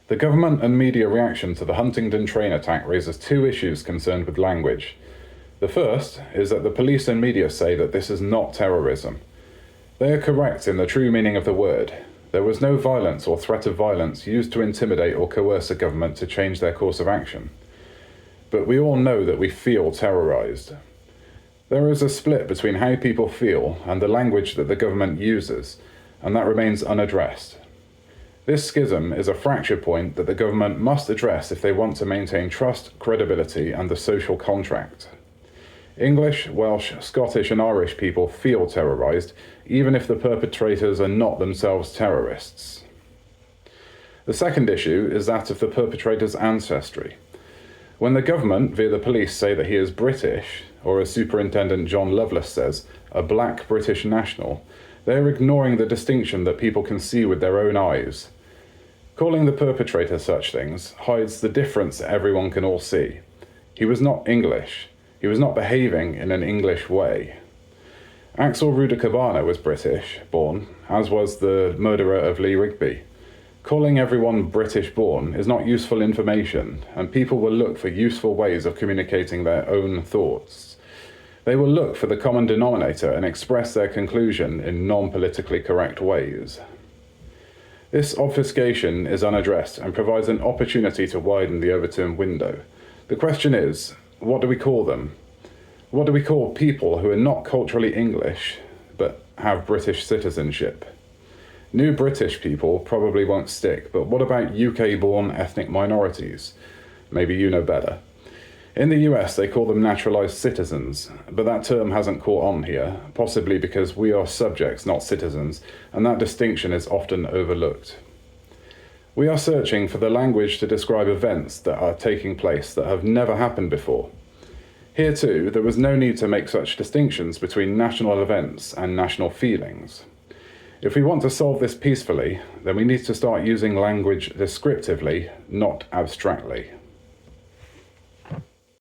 The government and media reaction to the Huntingdon train attack raises two issues concerned with language. The first is that the police and media say that this is not terrorism. They are correct in the true meaning of the word. There was no violence or threat of violence used to intimidate or coerce a government to change their course of action. But we all know that we feel terrorized. There is a split between how people feel and the language that the government uses, and that remains unaddressed. This schism is a fracture point that the government must address if they want to maintain trust, credibility, and the social contract. English, Welsh, Scottish, and Irish people feel terrorized, even if the perpetrators are not themselves terrorists. The second issue is that of the perpetrator's ancestry. When the government, via the police, say that he is British, or as Superintendent John Lovelace says, a black British national, they are ignoring the distinction that people can see with their own eyes. Calling the perpetrator such things hides the difference everyone can all see. He was not English. He was not behaving in an English way. Axel Rudakabana was British-born, as was the murderer of Lee Rigby. Calling everyone British-born is not useful information, and people will look for useful ways of communicating their own thoughts. They will look for the common denominator and express their conclusion in non-politically correct ways. This obfuscation is unaddressed and provides an opportunity to widen the Overton window. The question is, what do we call them? What do we call people who are not culturally English, but have British citizenship? New British people probably won't stick, but what about UK-born ethnic minorities? Maybe you know better. In the US, they call them naturalized citizens, but that term hasn't caught on here, possibly because we are subjects, not citizens, and that distinction is often overlooked. We are searching for the language to describe events that are taking place that have never happened before. Here too, there was no need to make such distinctions between national events and national feelings. If we want to solve this peacefully, then we need to start using language descriptively, not abstractly.